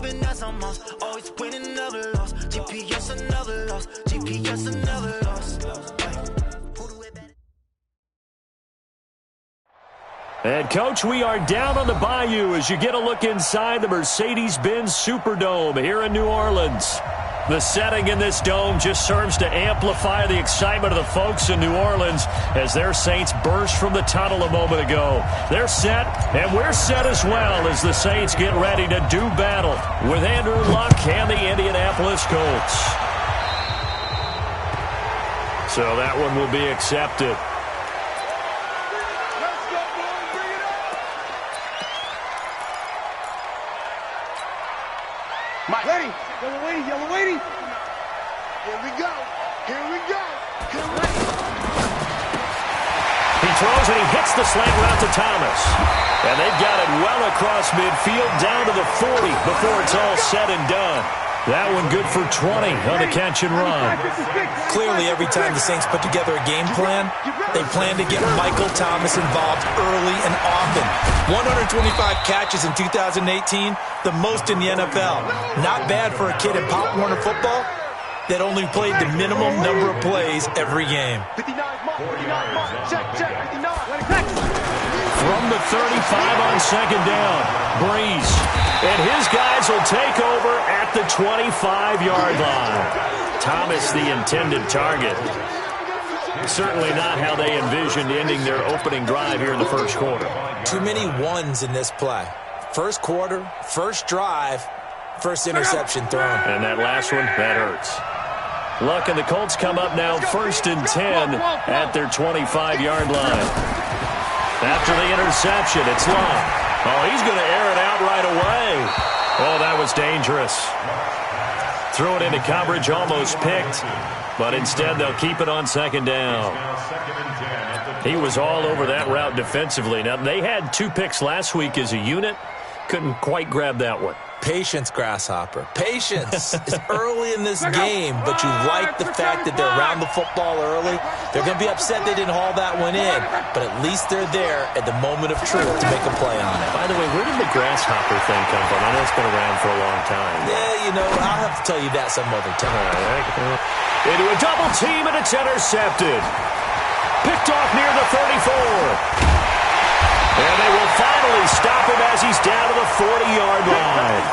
popping, that's a must. Always winning, never lost. GPS, another loss. GPS, another loss. And, Coach, we are down on the bayou as you get a look inside the Mercedes-Benz Superdome here in New Orleans. The setting in this dome just serves to amplify the excitement of the folks in New Orleans as their Saints burst from the tunnel a moment ago. They're set, and we're set as well as the Saints get ready to do battle with Andrew Luck and the Indianapolis Colts. So that one will be accepted. Mike. Ready. Yellow waiting. Here we go. He throws and he hits the slant route to Thomas. And they've got it well across midfield down to the 40 before it's all said and done. That one good for 20 on the catch and run. Clearly, every time the Saints put together a game plan, they plan to get Michael Thomas involved early and often. 125 catches in 2018, the most in the NFL. Not bad for a kid in Pop Warner football that only played the minimum number of plays every game. From the 35 on second down, Breeze. And his guys will take over at the 25-yard line. Thomas, the intended target. Certainly not how they envisioned ending their opening drive here in the first quarter. Too many ones in this play. First quarter, first drive, first interception thrown. And that last one, that hurts. Luck and the Colts come up now 1st and 10 at their 25-yard line. After the interception, it's Luck. Oh, he's going to air it out right away. Oh, that was dangerous. Threw it into coverage, almost picked. But instead, they'll keep it on second down. He was all over that route defensively. Now, they had 2 picks last week as a unit. Couldn't quite grab that one. Patience, Grasshopper. Patience. It's early in this game, but you like the fact that they're around the football early. They're going to be upset they didn't haul that one in, but at least they're there at the moment of truth to make a play on it. By the way, where did the Grasshopper thing come from? I know it's been around for a long time. Yeah, you know, I'll have to tell you that some other time. Into a double team, and it's intercepted. Picked off near the 34. And they will finally stop him as he's down to the 40-yard line.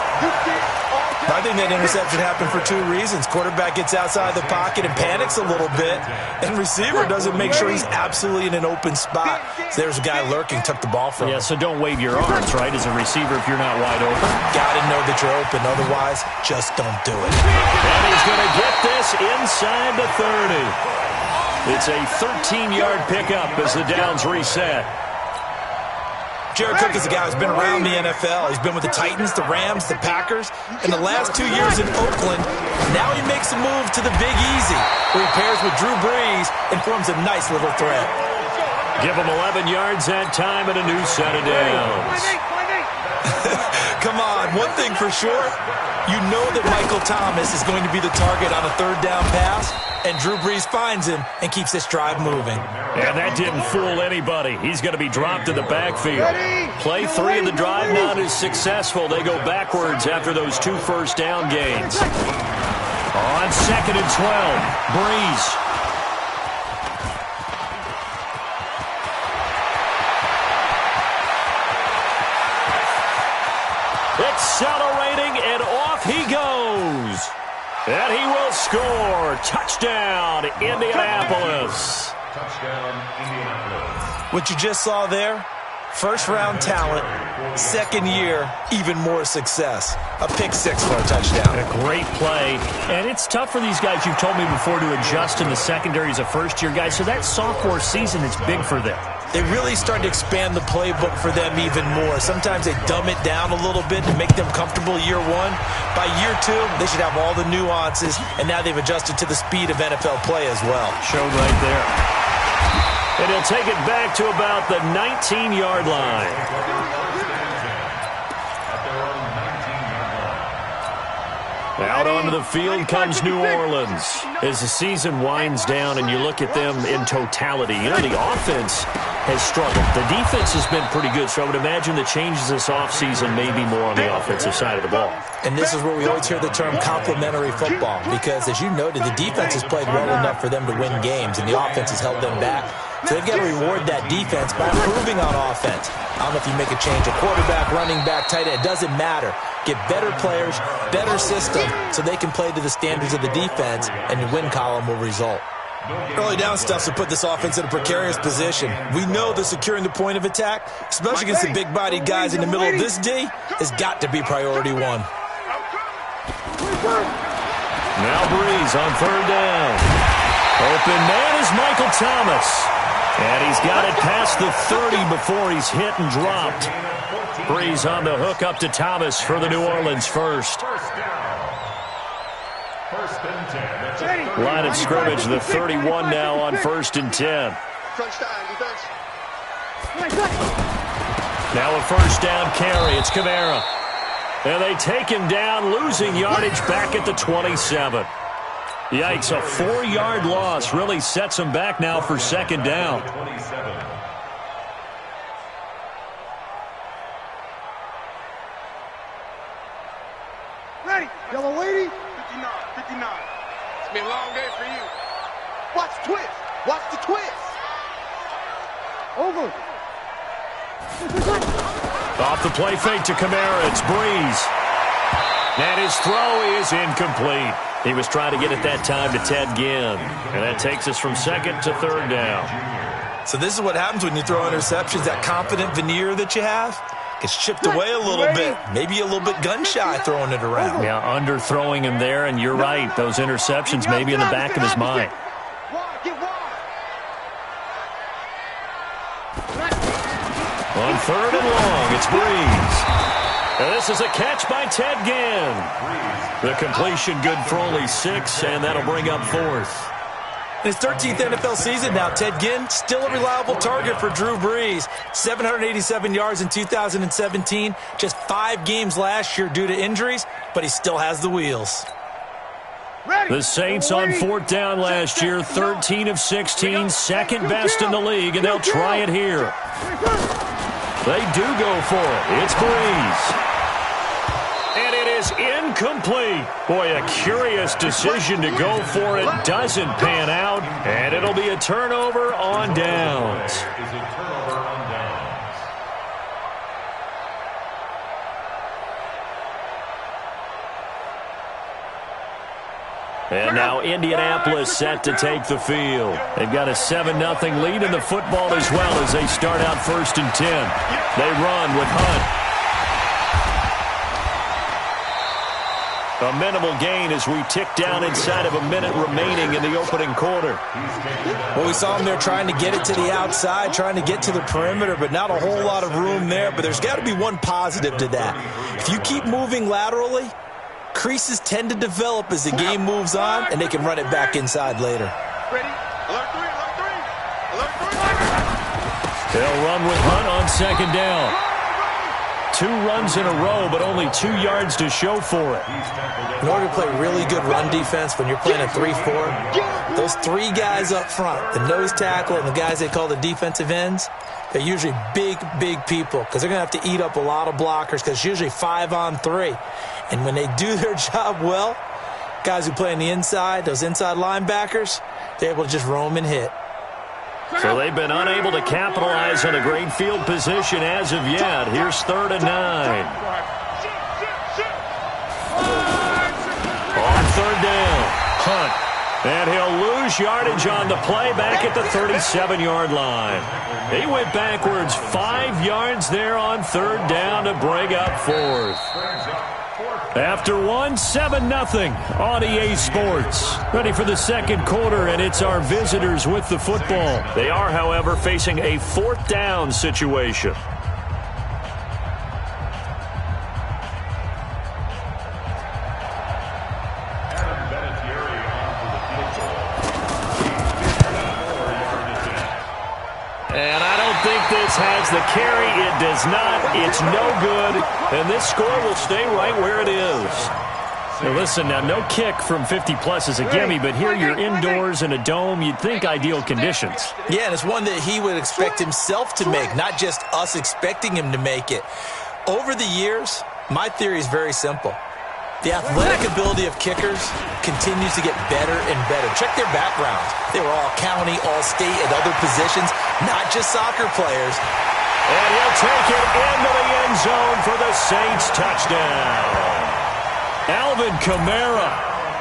I think that interception happened for 2 reasons. Quarterback gets outside the pocket and panics a little bit, and receiver doesn't make sure he's absolutely in an open spot. So there's a guy lurking, took the ball from him. Yeah, so don't wave your arms, right, as a receiver if you're not wide open. Got to know that you're open. Otherwise, just don't do it. And he's going to get this inside the 30. It's a 13-yard pickup as the downs reset. Jared Cook is a guy who's been around the NFL. He's been with the Titans, the Rams, the Packers, and the last 2 years in Oakland. Now he makes a move to the Big Easy, where he pairs with Drew Brees and forms a nice little threat. Give him 11 yards that time and a new set of downs. Come on, one thing for sure, you know that Michael Thomas is going to be the target on a 3rd down pass, and Drew Brees finds him and keeps this drive moving. And that didn't fool anybody. He's going to be dropped in the backfield. Play 3 of the drive not as successful. They go backwards after those 2 first down gains. On 2nd and 12, Brees. Accelerating, and off he goes. And he will score. Touchdown, Indianapolis. What you just saw there, first-round talent, 2nd year, even more success. A pick-6 for a touchdown. A great play. And it's tough for these guys, you've told me before, to adjust in the secondary as a first-year guy. So that sophomore season is big for them. They really started to expand the playbook for them even more. Sometimes they dumb it down a little bit to make them comfortable year 1. By year 2, they should have all the nuances, and now they've adjusted to the speed of NFL play as well. Showed right there. And he'll take it back to about the 19-yard line. Out onto the field comes New Orleans. As the season winds down and you look at them in totality, you know, the offense has struggled. The defense has been pretty good, so I would imagine the changes this offseason may be more on the offensive side of the ball. And this is where we always hear the term complementary football, because, as you noted, the defense has played well enough for them to win games, and the offense has held them back. So they've got to reward that defense by improving on offense. I don't know if you make a change, a quarterback, running back, tight end, it doesn't matter. Get better players, better system, so they can play to the standards of the defense, and your win column will result. Early down stuff to put this offense in a precarious position. We know that securing the point of attack, especially against the big-bodied guys in the middle of this D, has got to be priority one. Now Breeze on third down. Open man is Michael Thomas. And he's got it past the 30 before he's hit and dropped. Breeze on the hook up to Thomas for the New Orleans first. Line of scrimmage, the 31 now on 1st and 10. Now a first down carry. It's Kamara. And they take him down, losing yardage back at the 27. Yikes, a 4-yard loss really sets him back now for second down. Ready, yellow lady. 59, 59. It's been a long day for you. Watch the twist. Watch the twist. Over. Off the play fake to Kamara, it's Breeze. And his throw is incomplete. He was trying to get it that time to Ted Ginn. And that takes us from second to third down. So this is what happens when you throw interceptions. That confident veneer that you have gets chipped away a little bit. Maybe a little bit gun-shy throwing it around. Yeah, underthrowing him there, and you're right. Those interceptions may be in the back of his mind. On third and long, it's Breeze. And this is a catch by Ted Ginn. The completion good for only 6, and that'll bring up 4th. In his 13th NFL season now, Ted Ginn still a reliable target for Drew Brees. 787 yards in 2017, just 5 games last year due to injuries, but he still has the wheels. The Saints on 4th down last year, 13 of 16, second best in the league, and they'll try it here. They do go for it. It's Breeze. And it is incomplete. Boy, a curious decision to go for it. Doesn't pan out. And it'll be a turnover on downs. And now Indianapolis set to take the field. They've got a 7-0 lead in the football as well as they start out 1st and 10. They run with Hunt. A minimal gain as we tick down inside of a minute remaining in the opening quarter. Well, we saw him there trying to get it to the outside, trying to get to the perimeter, but not a whole lot of room there. But there's got to be one positive to that. If you keep moving laterally, creases tend to develop as the game moves on, and they can run it back inside later. Ready? Alert 3, alert 3, alert 3. They'll run with Hunt on 2nd down. 2 runs in a row, but only 2 yards to show for it. In order to play really good run defense when you're playing a 3-4, those 3 guys up front, the nose tackle and the guys they call the defensive ends, they're usually big, big people because they're going to have to eat up a lot of blockers because it's usually 5-on-3. And when they do their job well, guys who play on the inside, those inside linebackers, they're able to just roam and hit. So they've been unable to capitalize on a great field position as of yet. Here's 3rd and 9. On 3rd down, Hunt. And he'll lose yardage on the play back at the 37-yard line. He went backwards 5 yards there on 3rd down to bring up 4th. After 1, 7-0 on EA Sports. Ready for the second quarter, and it's our visitors with the football. They are, however, facing a 4th down situation. And I don't think this has the carry. It does not. It's no good. And this score will stay right where it is. Now listen, now no kick from 50-plus is a gimme, but here you're indoors in a dome. You'd think ideal conditions. Yeah, and it's one that he would expect himself to make, not just us expecting him to make it. Over the years, my theory is very simple. The athletic ability of kickers continues to get better and better. Check their backgrounds. They were all county, all state, at other positions, not just soccer players. And he'll take it into the end zone for the Saints touchdown. Alvin Kamara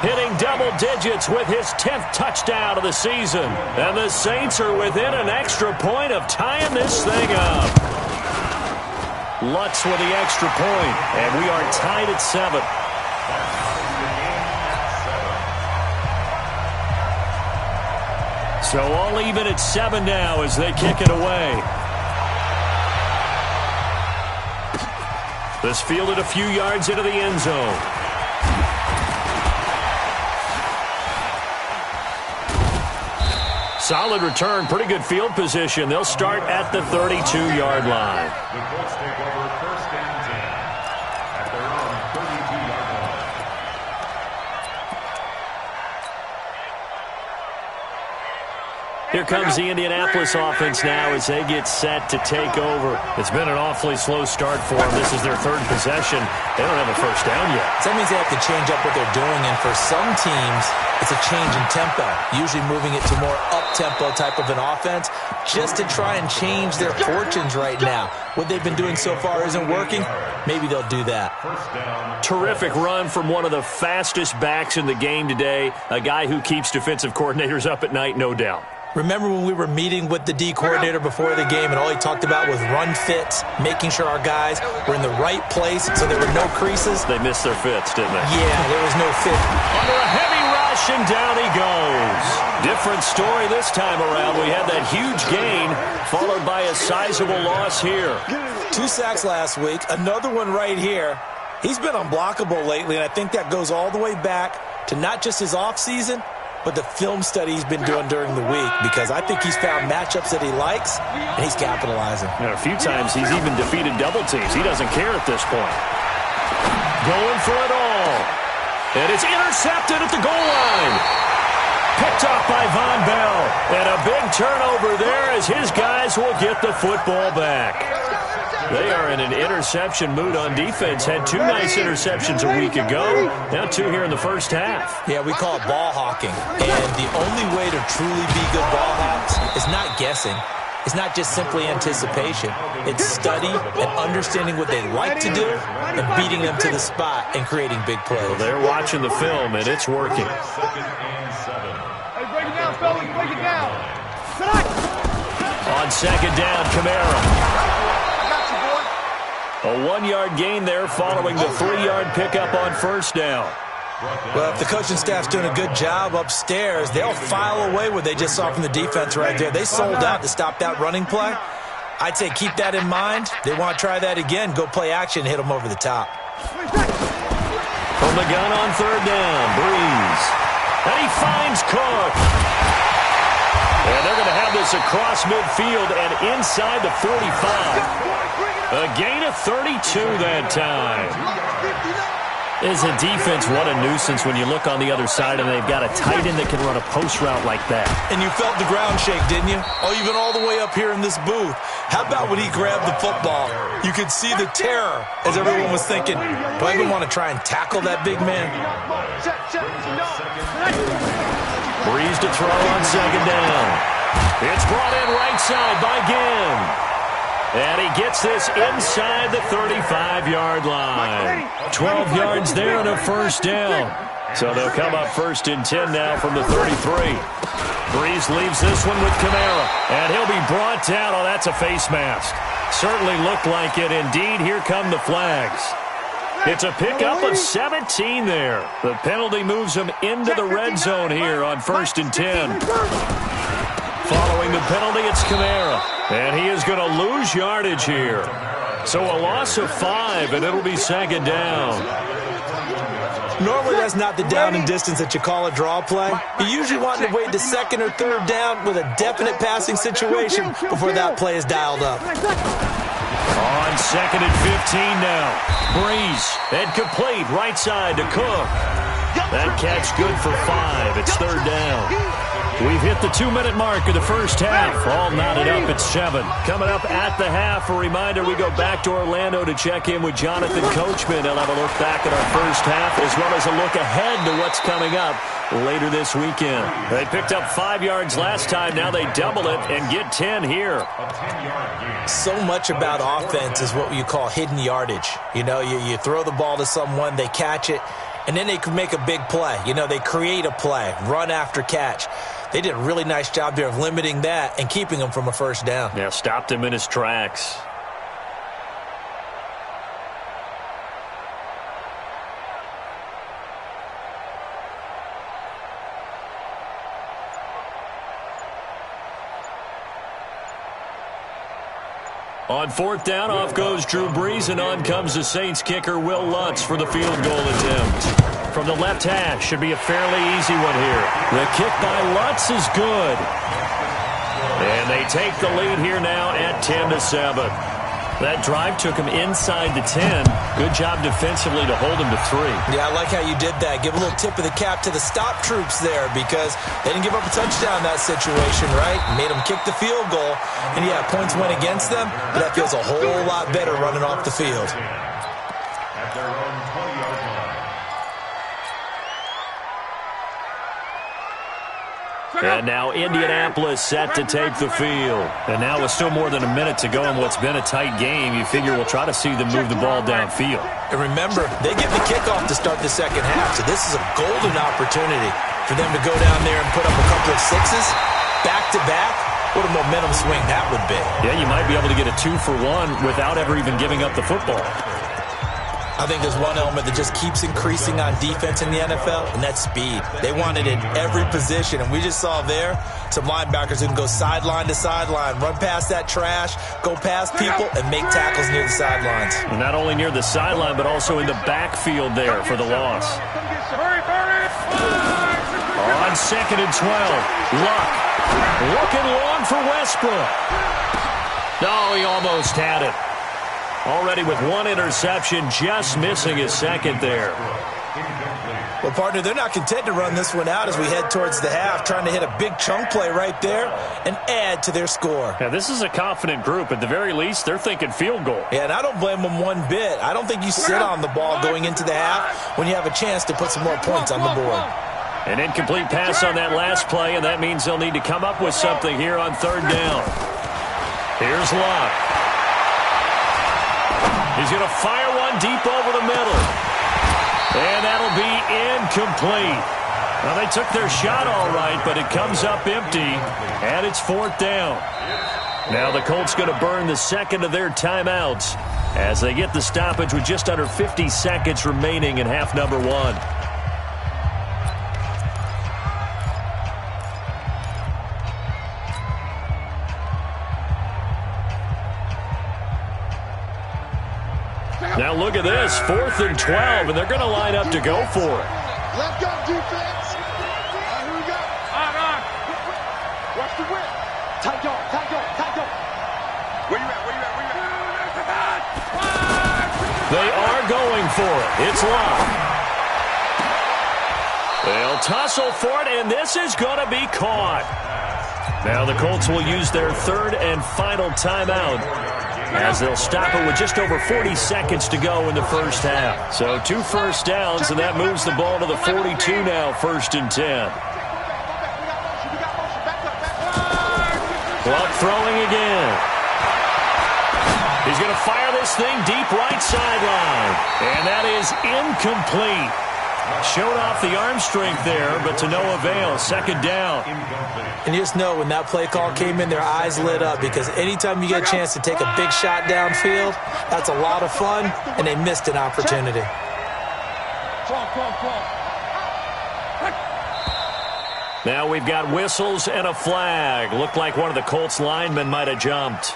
hitting double digits with his 10th touchdown of the season. And the Saints are within an extra point of tying this thing up. Lutz with the extra point, and we are tied at 7. So all even at 7 now as they kick it away. This fielded a few yards into the end zone. Solid return, pretty good field position. They'll start at the 32-yard line. The Colts take over 1st and 10 at their own 32-yard line. Here comes the Indianapolis offense now as they get set to take over. It's been an awfully slow start for them. This is their 3rd possession. They don't have a first down yet. So that means they have to change up what they're doing, and for some teams, it's a change in tempo, usually moving it to more up-tempo type of an offense just to try and change their fortunes right now. What they've been doing so far isn't working. Maybe they'll do that. Terrific run from one of the fastest backs in the game today, a guy who keeps defensive coordinators up at night, no doubt. Remember when we were meeting with the D coordinator before the game and all he talked about was run fits, making sure our guys were in the right place so there were no creases? They missed their fits, didn't they? Yeah, there was no fit. Under a heavy rush, and down he goes. Different story this time around. We had that huge gain followed by a sizable loss here. 2 sacks last week, another one right here. He's been unblockable lately, and I think that goes all the way back to not just his offseason, but the film study he's been doing during the week, because I think he's found matchups that he likes, and he's capitalizing. And a few times he's even defeated double teams. He doesn't care at this point. Going for it all. And it's intercepted at the goal line. Picked off by Von Bell. And a big turnover there as his guys will get the football back. They are in an interception mood on defense. Had 2 nice interceptions a week ago. Now 2 here in the first half. Yeah, we call it ball hawking. And the only way to truly be good ball hawks is not guessing. It's not just simply anticipation. It's study and understanding what they like to do and beating them to the spot and creating big plays. Well, they're watching the film, and it's working. Hey, break it down, fellas. Break it down. On 2nd down, Kamara. A 1-yard gain there following the 3-yard pickup on 1st down. Well, if the coaching staff's doing a good job upstairs, they'll file away what they just saw from the defense right there. They sold out to stop that running play. I'd say keep that in mind. They want to try that again. Go play action, hit them over the top. From the gun on 3rd down, Breeze. And he finds Cook. And they're going to have this across midfield and inside the 45. A gain of 32 that time. As a defense, what a nuisance when you look on the other side and they've got a tight end that can run a post route like that. And you felt the ground shake, didn't you? Oh, you've been all the way up here in this booth. How about when he grabbed the football? You could see the terror as everyone was thinking, do I even want to try and tackle that big man? Breeze to throw on 2nd down. It's brought in right side by Ginn. And he gets this inside the 35-yard line. 12 yards there and a 1st down. So they'll come up 1st and 10 now from the 33. Breeze leaves this one with Kamara. And he'll be brought down. Oh, that's a face mask. Certainly looked like it. Indeed, here come the flags. It's a pickup of 17 there. The penalty moves him into the red zone here on 1st and 10. Following the penalty, it's Kamara. And he is going to lose yardage here. So a loss of 5, and it'll be 2nd down. Normally, that's not the down and distance that you call a draw play. You usually want to wait to 2nd or 3rd down with a definite passing situation before that play is dialed up. On 2nd and 15 now. Breeze, incomplete, right side to Cook. That catch good for 5. It's 3rd down. We've hit the 2-minute mark of the first half. All knotted up at 7. Coming up at the half, a reminder, we go back to Orlando to check in with Jonathan Coachman. He'll have a look back at our first half as well as a look ahead to what's coming up later this weekend. They picked up 5 yards last time. Now they double it and get 10 here. So much about offense is what you call hidden yardage. You know, you throw the ball to someone, they catch it, and then they can make a big play. You know, they create a play, run after catch. They did a really nice job there of limiting that and keeping him from a first down. Yeah, stopped him in his tracks. On 4th down, off goes Drew Brees, and on comes the Saints kicker, Will Lutz, for the field goal attempt. From the left hash, should be a fairly easy one here. The kick by Lutz is good. And they take the lead here now at 10-7. That drive took him inside the 10. Good job defensively to hold him to 3. Yeah, I like how you did that. Give a little tip of the cap to the stop troops there because they didn't give up a touchdown in that situation, right? Made them kick the field goal. And, yeah, points went against them, but that feels a whole lot better running off the field. At their own 20-yard line. And now Indianapolis set to take the field. And now with still more than a minute to go in what's been a tight game, you figure we'll try to see them move the ball downfield. And remember, they get the kickoff to start the second half, so this is a golden opportunity for them to go down there and put up a couple of sixes back-to-back. What a momentum swing that would be. Yeah, you might be able to get a 2-for-1 without ever even giving up the football. I think there's one element that just keeps increasing on defense in the NFL, and that's speed. They want it in every position, and we just saw there some linebackers who can go sideline to sideline, run past that trash, go past people, and make tackles near the sidelines. And not only near the sideline, but also in the backfield there for the loss. On 2nd and 12, Luck looking long for Westbrook. No, he almost had it. Already with 1 interception, just missing his 2nd there. Well, partner, they're not content to run this one out as we head towards the half, trying to hit a big chunk play right there and add to their score. Yeah, this is a confident group. At the very least, they're thinking field goal. Yeah, and I don't blame them one bit. I don't think you sit on the ball going into the half when you have a chance to put some more points on the board. An incomplete pass on that last play, and that means they'll need to come up with something here on 3rd down. Here's Luck. He's going to fire one deep over the middle. And that'll be incomplete. Well, they took their shot all right, but it comes up empty, and it's 4th down. Now the Colts going to burn the 2nd of their timeouts as they get the stoppage with just under 50 seconds remaining in half number 1. Now look at this, 4th and 12, and they're going to line up to go for it. Let's go, defense. Here we go. On. Watch the whip. Tight go. Where you at? They are going for it. It's Locke. They'll tussle for it, and this is going to be caught. Now the Colts will use their 3rd and final timeout, as they'll stop it with just over 40 seconds to go in the first half. So 2 first downs, and that moves the ball to the 42 now, 1st and 10. Luck throwing again. He's going to fire this thing deep right sideline, and that is incomplete. Showed off the arm strength there, but to no avail. 2nd down. And you just know when that play call came in, their eyes lit up because anytime you get a chance to take a big shot downfield, that's a lot of fun, and they missed an opportunity. Now we've got whistles and a flag. Looked like one of the Colts linemen might have jumped.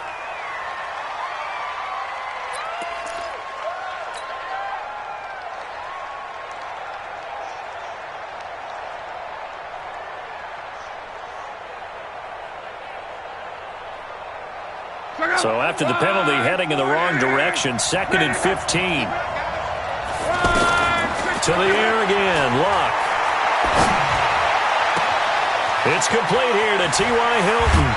So after the penalty, heading in the wrong direction, 2nd and 15. To the air again, Luck. It's complete here to T.Y. Hilton.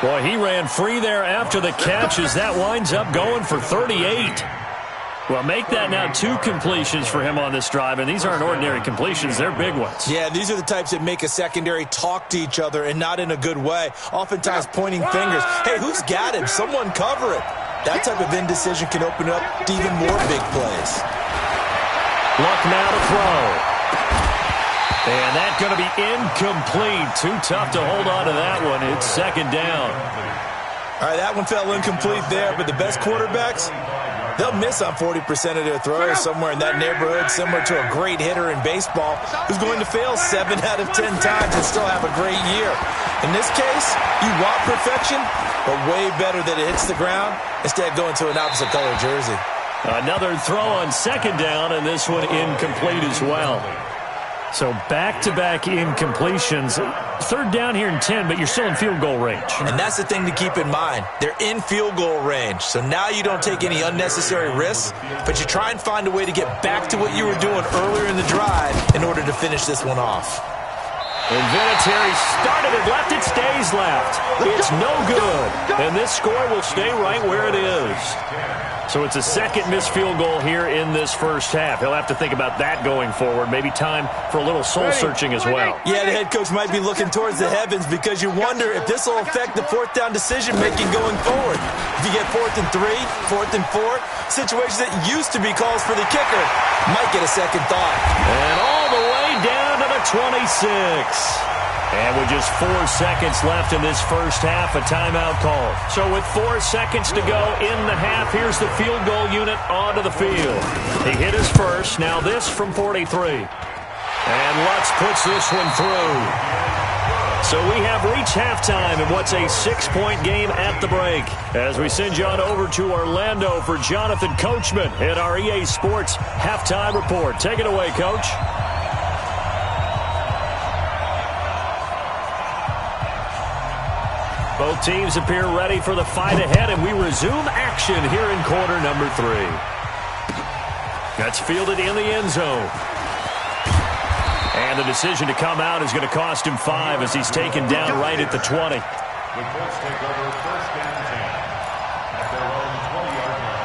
Boy, he ran free there after the catch as that winds up going for 38. Well, make that now 2 completions for him on this drive, and these aren't ordinary completions. They're big ones. Yeah, these are the types that make a secondary talk to each other and not in a good way, oftentimes pointing fingers. Hey, who's got him? Someone cover it. That type of indecision can open up to even more big plays. Luck now to throw. And that's going to be incomplete. Too tough to hold on to that one. It's 2nd down. All right, that one fell incomplete there, but the best quarterbacks, they'll miss on 40% of their throws somewhere in that neighborhood, similar to a great hitter in baseball who's going to fail 7 out of 10 times and still have a great year. In this case, you want perfection, but way better that it hits the ground instead of going to an opposite color jersey. Another throw on 2nd down, and this one incomplete as well. So back-to-back incompletions. 3rd down here in 10, but you're still in field goal range. And that's the thing to keep in mind. They're in field goal range. So now you don't take any unnecessary risks, but you try and find a way to get back to what you were doing earlier in the drive in order to finish this one off. And Vinatieri started it left. It stays left. It's no good. And this score will stay right where it is. So it's a 2nd missed field goal here in this first half. He'll have to think about that going forward. Maybe time for a little soul-searching as well. Yeah, the head coach might be looking towards the heavens because you wonder if this will affect the 4th down decision-making going forward. If you get 4th and 3, 4th and 4, situations that used to be calls for the kicker might get a second thought. And all the way down to the 26. And with just 4 seconds left in this first half, a timeout call. So with 4 seconds to go in the half, here's the field goal unit onto the field. He hit his first. Now this from 43. And Lutz puts this one through. So we have reached halftime in what's a 6-point game at the break. As we send you on over to Orlando for Jonathan Coachman at our EA Sports Halftime Report. Take it away, Coach. Both teams appear ready for the fight ahead, and we resume action here in quarter number 3. That's fielded in the end zone. And the decision to come out is going to cost him 5 as he's taken down right at the 20. The Colts take over 1st and 10 at their own 20-yard line.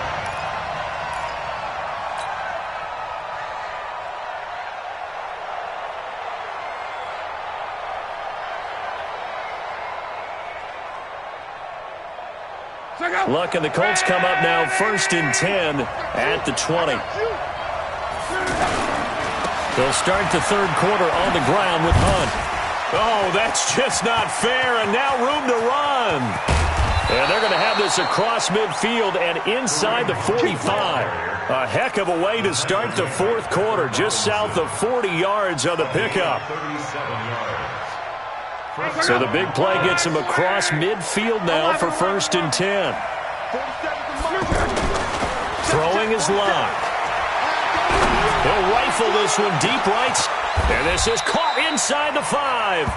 Luck and the Colts come up now 1st and 10 at the 20. They'll start the 3rd quarter on the ground with Hunt. Oh, that's just not fair, and now room to run. And they're going to have this across midfield and inside the 45. A heck of a way to start the 4th quarter, just south of 40 yards on the pickup. 37 yards. So the big play gets him across midfield now for 1st and 10. Throwing his Luck. He'll rifle this one deep right. And this is caught inside the 5.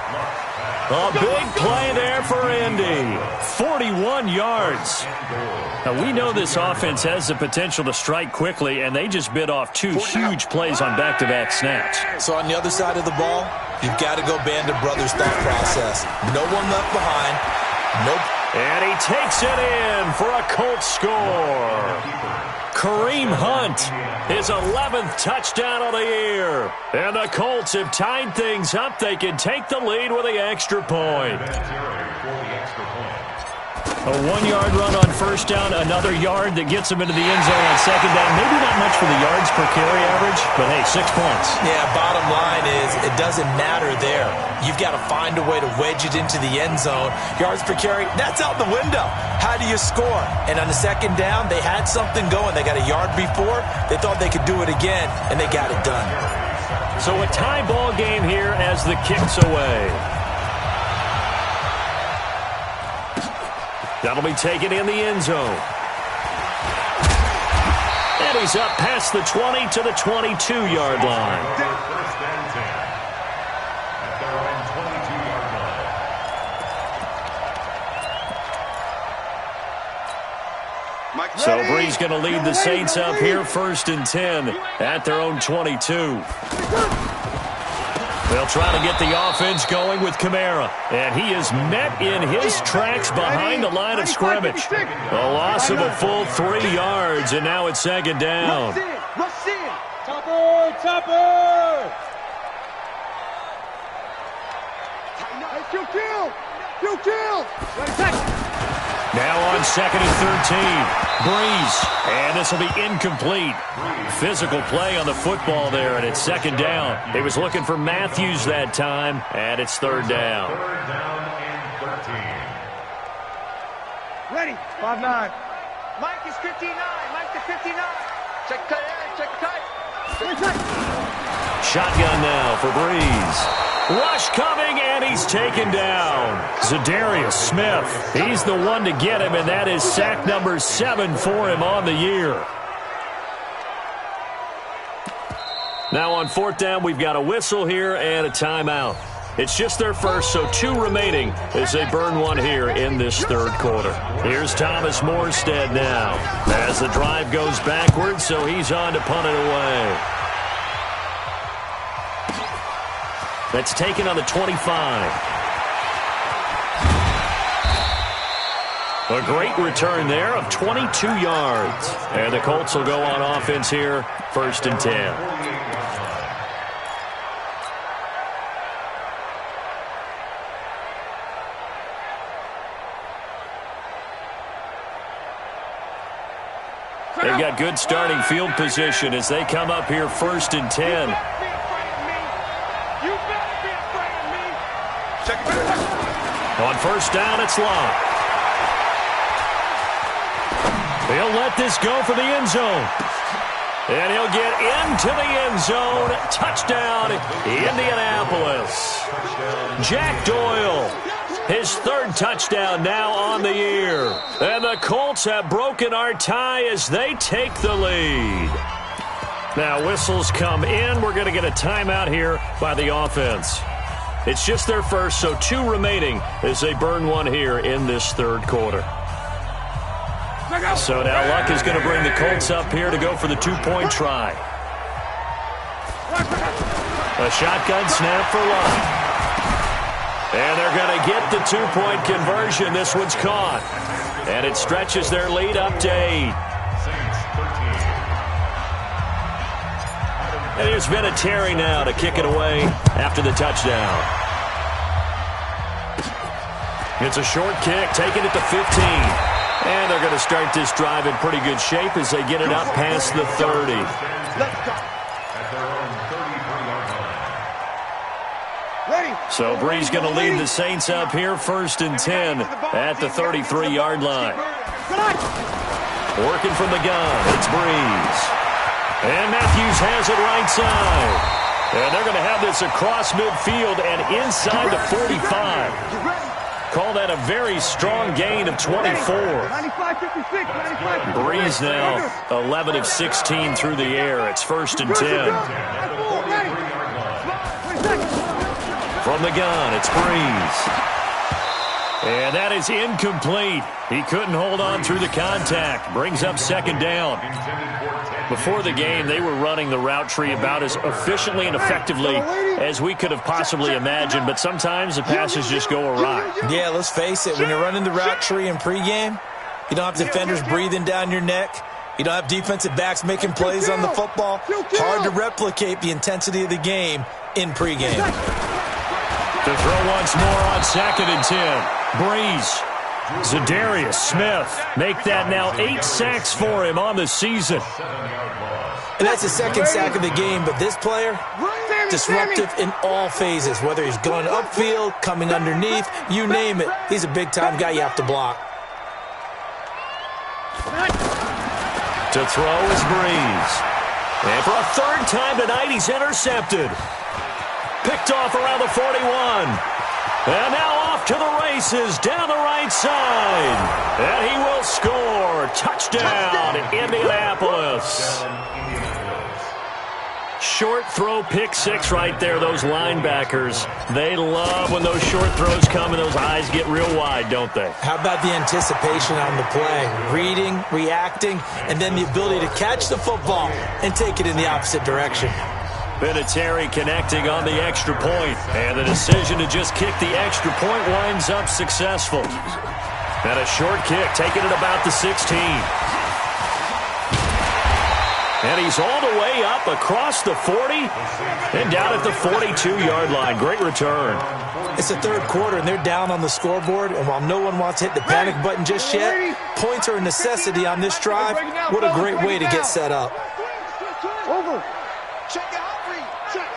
A big play there for Indy. 41 yards. Now, we know this offense has the potential to strike quickly, and they just bit off 2 huge plays on back-to-back snaps. So on the other side of the ball, you've got to go Band of Brothers thought process. No one left behind. Nope. And he takes it in for a Colts score. Kareem Hunt, his 11th touchdown of the year. And the Colts have tied things up. They can take the lead with the extra point. A 1-yard run on 1st down, another yard that gets him into the end zone on 2nd down. Maybe not much for the yards per carry average, but hey, 6 points. Yeah, bottom line is it doesn't matter there. You've got to find a way to wedge it into the end zone. Yards per carry, that's out the window. How do you score? And on the 2nd down, they had something going. They got a yard before. They thought they could do it again, and they got it done. So a tie ball game here as the kick's away. That'll be taken in the end zone. And he's up past the 20 to the 22-yard line. 1st and 10 at their own 22-yard line. So Bree's going to lead the Saints up here 1st and 10 at their own 22. They'll try to get the offense going with Kamara. And he is met in his tracks behind the line of scrimmage. A loss of a full 3 yards, and now it's 2nd down. Chopper! Kill! Now on 2nd and 13. Breeze. And this will be incomplete. Physical play on the football there, and it's 2nd down. He was looking for Matthews that time, and it's 3rd down. 3rd down and 13. Ready. 5-9. Mike is 59. Mike is 59. Check tight. Shotgun now for Breeze. Rush coming, and he's taken down. Zadarius Smith. He's the one to get him, and that is sack number 7 for him on the year. Now on 4th down, we've got a whistle here and a timeout. It's just their first, so 2 remaining as they burn one here in this 3rd quarter. Here's Thomas Morstead now as the drive goes backwards, so he's on to punt it away. That's taken on the 25. A great return there of 22 yards. And the Colts will go on offense here, 1st and 10. They've got good starting field position as they come up here 1st and 10. On 1st down, it's Long. He'll let this go for the end zone. And he'll get into the end zone. Touchdown, Indianapolis. Jack Doyle, his 3rd touchdown now on the year. And the Colts have broken our tie as they take the lead. Now whistles come in. We're going to get a timeout here by the offense. It's just their first, so 2 remaining as they burn one here in this 3rd quarter. So now Luck is going to bring the Colts up here to go for the 2-point try. A shotgun snap for Luck. And they're going to get the 2-point conversion. This one's caught. And it stretches their lead up to 8. And here's Vinatieri now to kick it away after the touchdown. It's a short kick, taking it to 15. And they're going to start this drive in pretty good shape as they get it up past the 30. So Bree's going to lead the Saints up here 1st and 10 at the 33-yard line. Working from the gun, it's Breeze. And Matthews has it right side. And they're going to have this across midfield and inside the 45. Call that a very strong gain of 24. Breeze now 11 of 16 through the air. It's 1st and 10. From the gun, it's Breeze. And that is incomplete. He couldn't hold on through the contact. Brings up 2nd down. Before the game, they were running the route tree about as efficiently and effectively as we could have possibly imagined, but sometimes the passes just go awry. Yeah, let's face it, when you're running the route tree in pregame, you don't have defenders breathing down your neck. You don't have defensive backs making plays on the football. Hard to replicate the intensity of the game in pregame. To throw once more on 2nd and 10. Breeze. Zadarius Smith make that now 8 sacks for him on the season. And that's the 2nd sack of the game, but this player, disruptive in all phases, whether he's going upfield, coming underneath, you name it. He's a big-time guy you have to block. To throw is Breeze. And for a 3rd time tonight, he's intercepted. Picked off around the 41. And now off to the races down the right side. And he will score. Touchdown, Indianapolis. Short throw pick six right there, those linebackers. They love when those short throws come and those eyes get real wide, don't they? How about the anticipation on the play? Reading, reacting, and then the ability to catch the football and take it in the opposite direction. Vinatieri connecting on the extra point, and the decision to just kick the extra point winds up successful. And a short kick, taking it about the 16. And he's all the way up across the 40 and down at the 42-yard line. Great return. It's the third quarter, and they're down on the scoreboard. And while no one wants to hit the panic button just yet, points are a necessity on this drive. What a great way to get set up. Over. Check out, read. Check.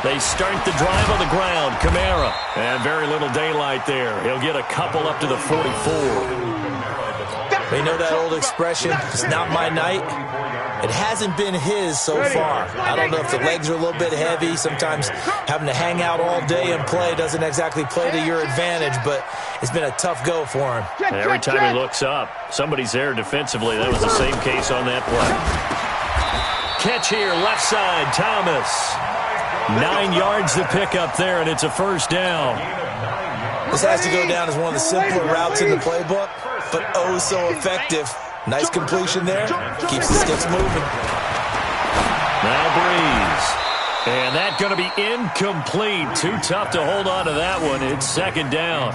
They start the drive on the ground. Kamara. And very little daylight there. He'll get a couple up to the 44. They know that old expression, it's not my night. It hasn't been his so far. I don't know if the legs are a little bit heavy. Sometimes having to hang out all day and play doesn't exactly play to your advantage, but it's been a tough go for him. And every time he looks up, somebody's there defensively. That was the same case on that play. Catch here, left side, Thomas. 9 yards to pick up there, and it's a first down. This has to go down as one of the simpler routes in the playbook, but oh so effective. Nice completion there. Keeps the sticks moving. Now Breeze. And that's going to be incomplete. Too tough to hold on to that one. It's second down.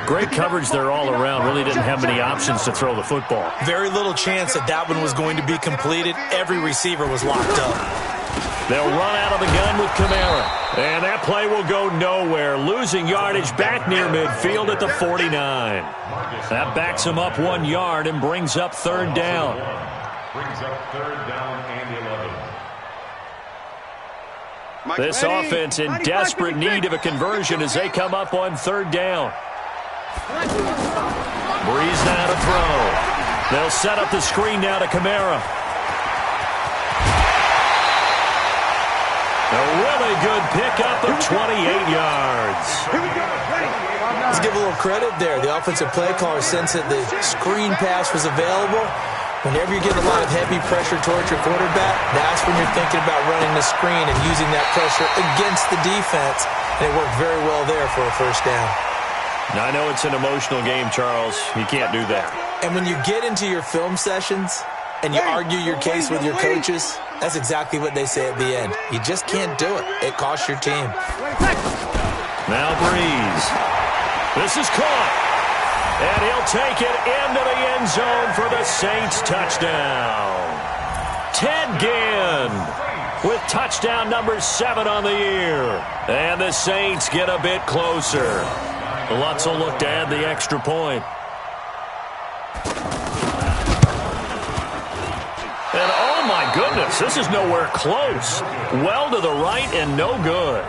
Great coverage there all around. Really didn't have many options to throw the football. Very little chance that one was going to be completed. Every receiver was locked up. They'll run out of the gun with Kamara. And that play will go nowhere. Losing yardage back near midfield at the 49. That backs him up 1 yard and brings up third down. Brings up third down and 11. This offense in desperate need of a conversion as they come up on third down. Breeze now to throw. They'll set up the screen now to Kamara. A really good pickup of 28 yards. Let's give a little credit there. The offensive play caller sensed that the screen pass was available. Whenever you get a lot of heavy pressure towards your quarterback, that's when you're thinking about running the screen and using that pressure against the defense. And it worked very well there for a first down. Now, I know it's an emotional game, Charles. You can't do that. And when you get into your film sessions and you argue your case with your coaches, that's exactly what they say at the end. You just can't do it. It costs your team. Now Breeze. This is caught. And he'll take it into the end zone for the Saints touchdown. Ted Ginn with touchdown number 7 on the year. And the Saints get a bit closer. Lutz will look to add the extra point. And oh my goodness, this is nowhere close. Well to the right and no good.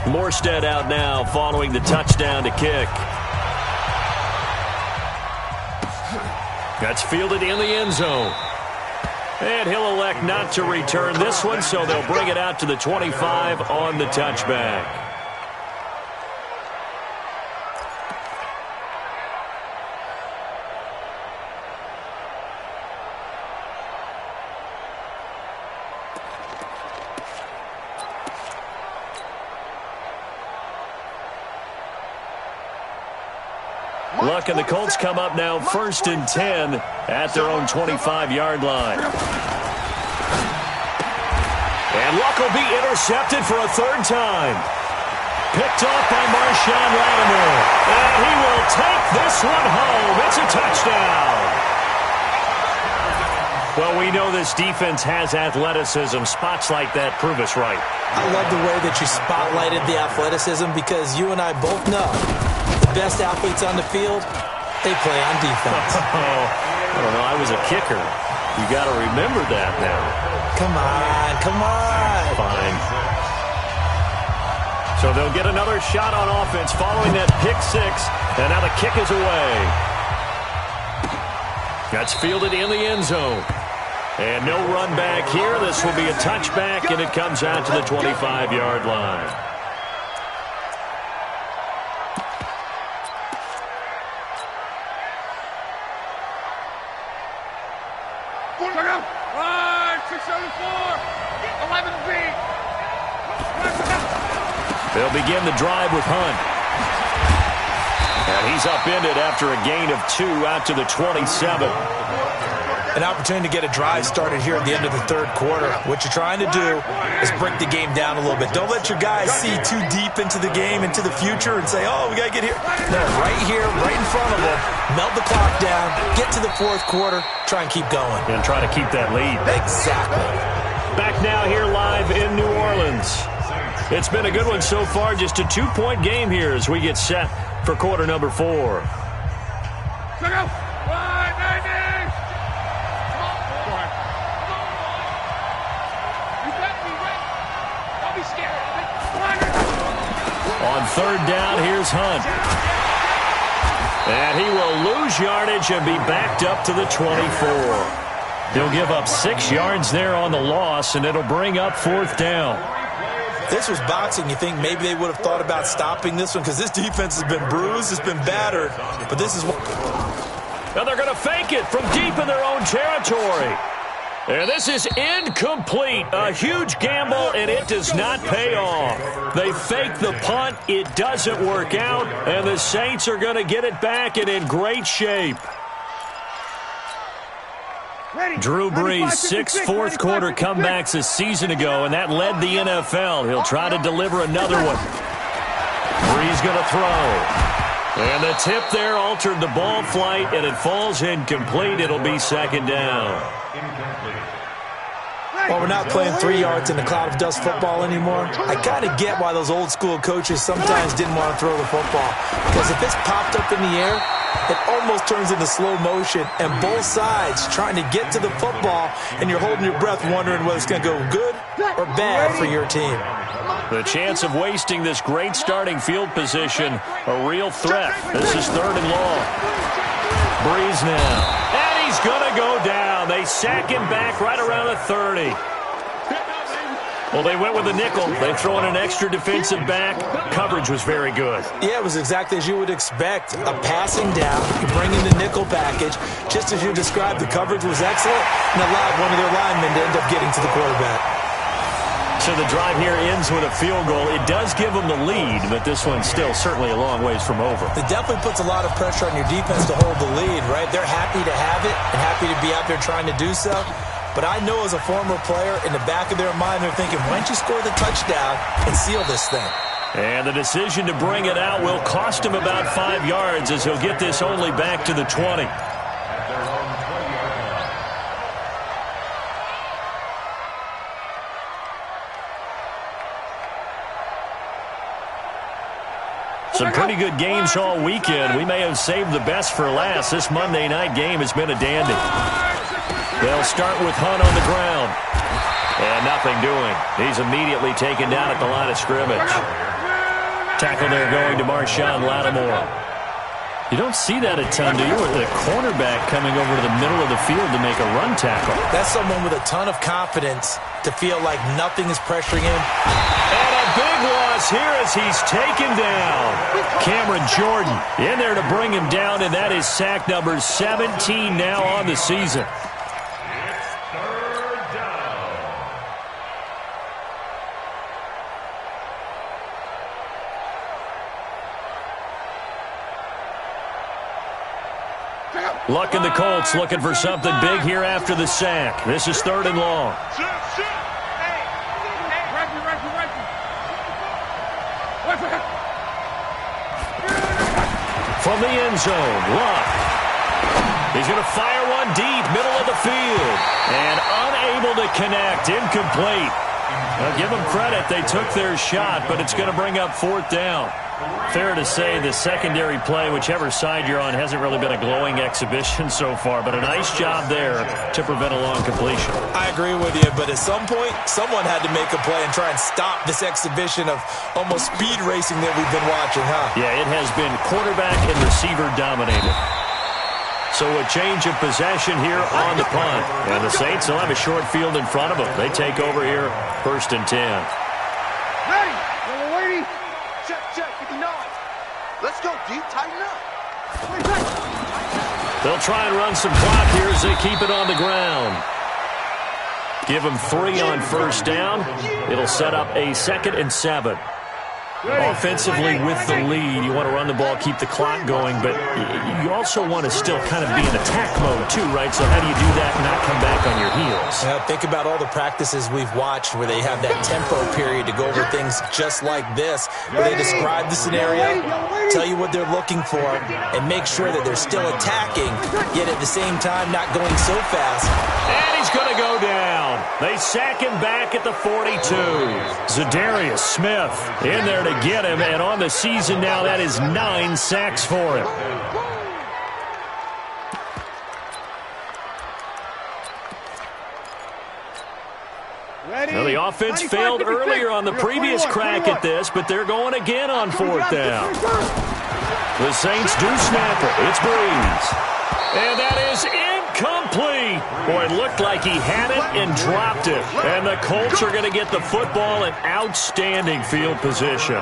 Morstead out now following the touchdown to kick. That's fielded in the end zone. And he'll elect not to return this one, so they'll bring it out to the 25 on the touchback. Luck and the Colts come up now 1st and 10 at their own 25-yard line. And Luck will be intercepted for a third time. Picked off by Marshawn Lattimore. And he will take this one home. It's a touchdown. Well, we know this defense has athleticism. Spots like that prove us right. I love the way that you spotlighted the athleticism because you and I both know the best athletes on the field, they play on defense. I don't know. I was a kicker. You got to remember that now. Come on, come on. Fine. So they'll get another shot on offense following that pick six, and now the kick is away. That's fielded in the end zone. And no run back here. This will be a touchback, and it comes out to the 25-yard line. They'll begin the drive with Hunt. And he's upended after a gain of 2 out to the 27. An opportunity to get a drive started here at the end of the third quarter. What you're trying to do is break the game down a little bit. Don't let your guys see too deep into the game, into the future, and say, oh, we got to get here. No, right here, right in front of them, melt the clock down, get to the fourth quarter, try and keep going. And try to keep that lead. Exactly. Back now here live in New Orleans. It's been a good one so far, just a 2-point game here as we get set for quarter number 4. On third down, here's Hunt. And he will lose yardage and be backed up to the 24. He'll give up 6 yards there on the loss, and it'll bring up fourth down. This was boxing. You think maybe they would have thought about stopping this one because this defense has been bruised, it's been battered. But this is what... Now they're going to fake it from deep in their own territory. And this is incomplete. A huge gamble, and it does not pay off. They fake the punt. It doesn't work out, and the Saints are going to get it back and in great shape. Drew Brees, 6 fourth-quarter comebacks a season ago, and that led the NFL. He'll try to deliver another one. Brees going to throw. And the tip there altered the ball flight, and it falls incomplete. It'll be second down. Well, we're not playing 3 yards in the cloud of dust football anymore. I kind of get why those old-school coaches sometimes didn't want to throw the football. Because if it's popped up in the air, it almost turns into slow motion, and both sides trying to get to the football, and you're holding your breath wondering whether it's going to go good or bad for your team. The chance of wasting this great starting field position, a real threat. This is third and long. Brees now. And he's going to go down. They sack him back right around the 30. Well, they went with a nickel. They throw in an extra defensive back. Coverage was very good. Yeah, it was exactly as you would expect. A passing down. You bring in the nickel package. Just as you described, the coverage was excellent and allowed one of their linemen to end up getting to the quarterback. So the drive here ends with a field goal. It does give them the lead, but this one's still certainly a long ways from over. It definitely puts a lot of pressure on your defense to hold the lead, right? They're happy to have it and happy to be out there trying to do so. But I know as a former player, in the back of their mind, they're thinking, why don't you score the touchdown and seal this thing? And the decision to bring it out will cost him about 5 yards as he'll get this only back to the 20. Some pretty good games all weekend. We may have saved the best for last. This Monday night game has been a dandy. They'll start with Hunt on the ground. And nothing doing. He's immediately taken down at the line of scrimmage. Tackle there going to Marshawn Lattimore. You don't see that a ton, do you? With the cornerback coming over to the middle of the field to make a run tackle. That's someone with a ton of confidence to feel like nothing is pressuring him. And a big loss here as he's taken down. Cameron Jordan in there to bring him down, and that is sack number 17 now on the season. Luck in the Colts looking for something big here after the sack. This is third and long. From the end zone, Luck. He's going to fire one deep, middle of the field. And unable to connect, incomplete. Now give them credit, they took their shot, but it's going to bring up fourth down. Fair to say the secondary play, whichever side you're on, hasn't really been a glowing exhibition so far, but a nice job there to prevent a long completion. I agree with you, but at some point, someone had to make a play and try and stop this exhibition of almost speed racing that we've been watching, huh? Yeah, it has been quarterback and receiver dominated. So a change of possession here on the punt. And the Saints will have a short field in front of them. They take over here, 1st and 10. Ready. Little lady. Check, check. 59. Let's go, D. Tighten up. They'll try and run some clock here as they keep it on the ground. Give them 3 on 1st down. It'll set up a 2nd and 7. Offensively with the lead, you want to run the ball, keep the clock going, but you also want to still kind of be in attack mode too, right? So how do you do that and not come back on your heels? Yeah, think about all the practices we've watched where they have that tempo period to go over things just like this, where they describe the scenario, tell you what they're looking for, and make sure that they're still attacking, yet at the same time not going so fast. And he's going to go down. They sack him back at the 42. Zadarius Smith in there to get him, and on the season now, that is 9 sacks for him. Now, the offense failed earlier on the previous crack at this, but they're going again on 4th down. The Saints do snap it. It's Breeze. And that is incomplete. Boy, it looked like he had it and dropped it. And the Colts are going to get the football in outstanding field position.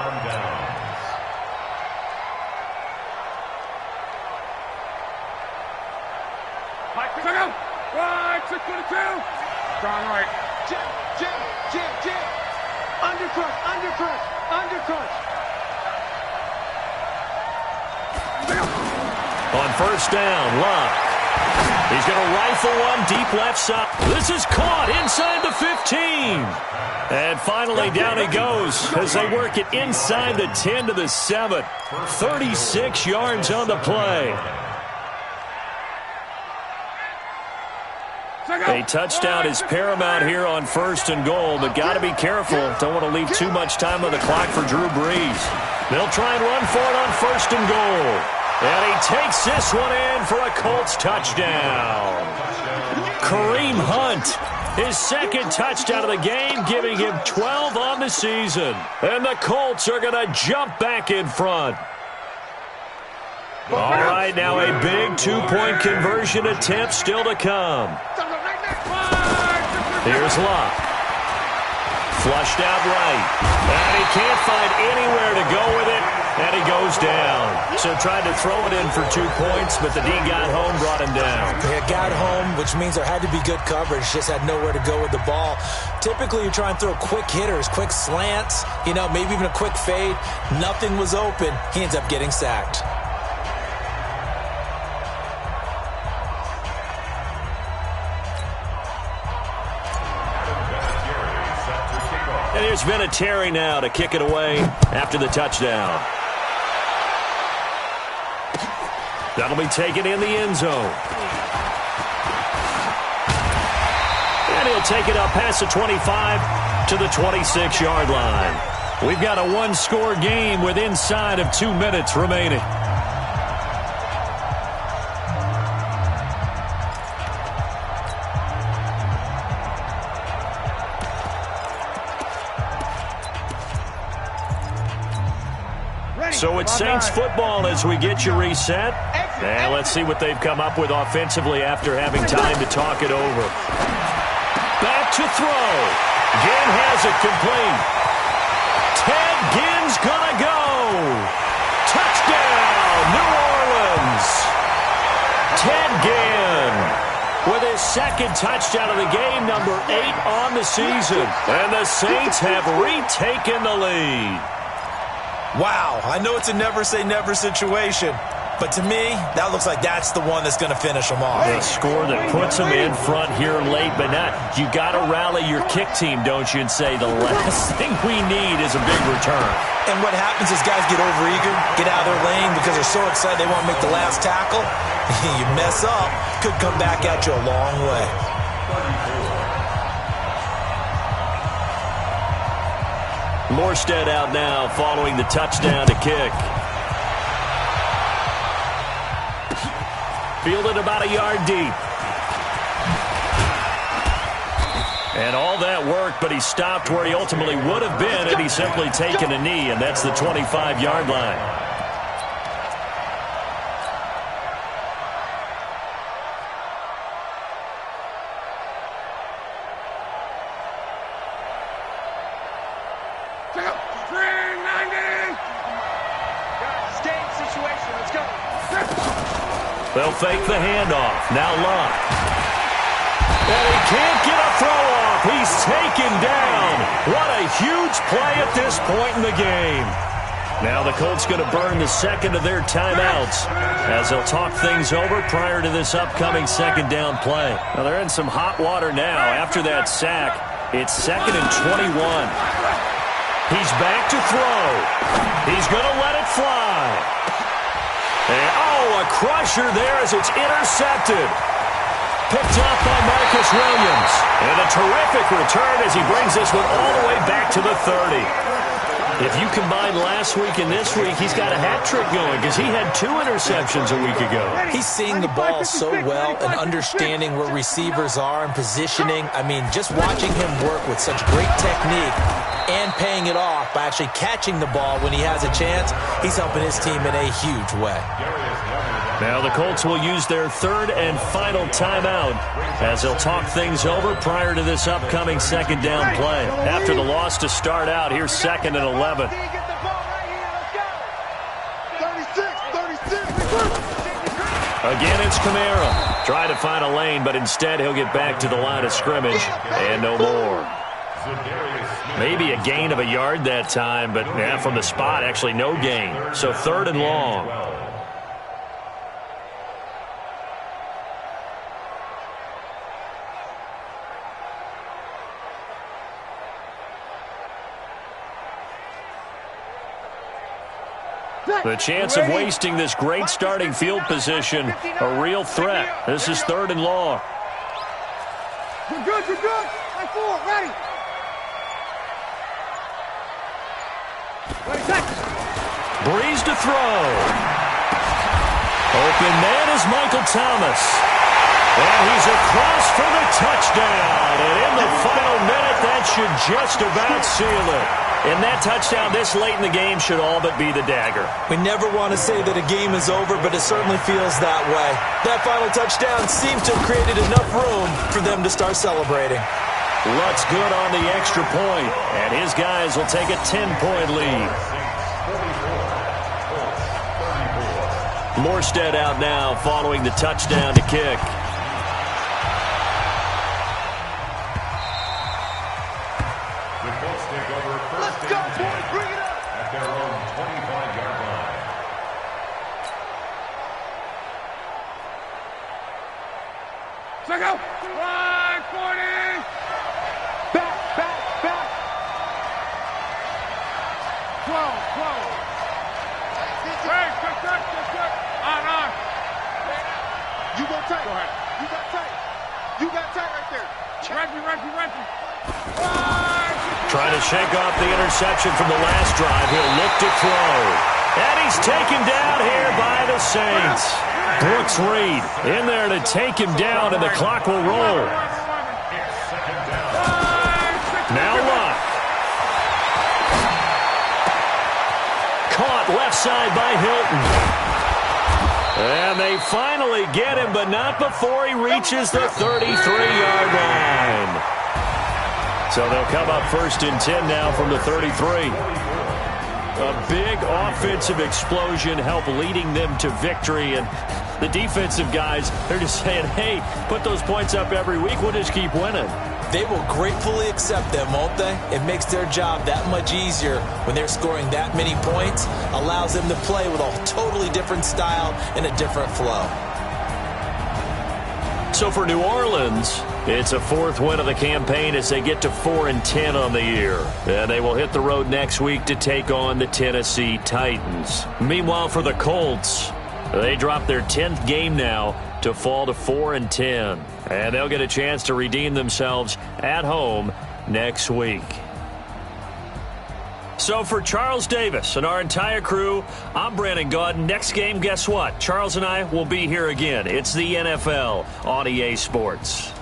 Right, 622. Gone right. Jam. Undercut. On 1st down, Luck. He's going to rifle one deep left side. This is caught inside the 15. And finally down he goes as they work it inside the 10 to the 7. 36 yards on the play. A touchdown is paramount here on 1st and goal, but got to be careful. Don't want to leave too much time on the clock for Drew Brees. They'll try and run for it on 1st and goal. And he takes this one in for a Colts touchdown. Kareem Hunt, his 2nd touchdown of the game, giving him 12 on the season. And the Colts are going to jump back in front. All right, now a big 2-point conversion attempt still to come. Here's Luck. Flushed out right. And he can't find anywhere to go with it, and he goes down. So tried to throw it in for 2 points, but the D got home, brought him down. They got home, which means there had to be good coverage, just had nowhere to go with the ball. Typically, you try and throw quick hitters, quick slants, maybe even a quick fade. Nothing was open. He ends up getting sacked. And here's Vinatieri now to kick it away after the touchdown. That'll be taken in the end zone. And he'll take it up past the 25 to the 26-yard line. We've got a one-score game with inside of 2 minutes remaining. So it's Saints football as we get you reset. And let's see what they've come up with offensively after having time to talk it over. Back to throw. Ginn has it complete. Ted Ginn's gonna go. Touchdown, New Orleans. Ted Ginn with his 2nd touchdown of the game, number 8 on the season. And the Saints have retaken the lead. Wow, I know it's a never-say-never situation, but to me, that looks like that's the one that's going to finish them off. A score that puts them in front here late, but not. You got to rally your kick team, don't you, and say the last thing we need is a big return. And what happens is guys get overeager, get out of their lane because they're so excited they want to make the last tackle. You mess up, could come back at you a long way. Morstead out now following the touchdown to kick. Fielded about a yard deep. And all that work, but he stopped where he ultimately would have been had he simply taken a knee, and that's the 25-yard line. They'll fake the handoff. Now Luck. And he can't get a throw off. He's taken down. What a huge play at this point in the game. Now the Colts going to burn the second of their timeouts as they'll talk things over prior to this upcoming second down play. Now they're in some hot water now after that sack. It's 2nd and 21. He's back to throw. He's going to let it fly. And, a crusher there as it's intercepted. Picked up by Marcus Williams. And a terrific return as he brings this one all the way back to the 30. If you combine last week and this week, he's got a hat trick going because he had 2 interceptions a week ago. He's seeing the ball so well and understanding where receivers are and positioning. I mean, just watching him work with such great technique and paying it off by actually catching the ball when he has a chance, he's helping his team in a huge way. Now the Colts will use their 3rd and final timeout as they'll talk things over prior to this upcoming second down play. After the loss to start out, here's 2nd and 11. Again, it's Kamara. Try to find a lane, but instead he'll get back to the line of scrimmage and no more. Maybe a gain of a yard that time, but from the spot, actually no gain. So 3rd and long. The chance of wasting this great starting field position, a real threat. This is 3rd and long. You're good, you're good. Line 4, ready. Breeze to throw. Open man is Michael Thomas. And he's across for the touchdown. And in the final minute, that should just about seal it. And that touchdown this late in the game should all but be the dagger. We never want to say that a game is over, but it certainly feels that way. That final touchdown seems to have created enough room for them to start celebrating. Luck's good on the extra point, and his guys will take a 10-point lead. Morstead out now following the touchdown to kick. Check out. 140. Back. 12. Hey, check. On. You go tight. Go ahead. You got tight right there. Reggie. Trying to shake off the interception from the last drive. He'll look to throw. And he's taken down here by the Saints. Brooks Reed in there to take him down, and the clock will roll. Now Luck. Caught left side by Hilton. And they finally get him, but not before he reaches the 33-yard line. So they'll come up 1st and 10 now from the 33. A big offensive explosion helped leading them to victory, and the defensive guys, they're just saying, hey, put those points up every week, we'll just keep winning. They will gratefully accept them, won't they? It makes their job that much easier when they're scoring that many points, allows them to play with a totally different style and a different flow. So for New Orleans, it's a 4th win of the campaign as they get to 4 and 10 on the year. And they will hit the road next week to take on the Tennessee Titans. Meanwhile, for the Colts, they drop their 10th game now to fall to 4 and 10. And they'll get a chance to redeem themselves at home next week. So for Charles Davis and our entire crew, I'm Brandon Gaudin. Next game, guess what? Charles and I will be here again. It's the NFL on EA Sports.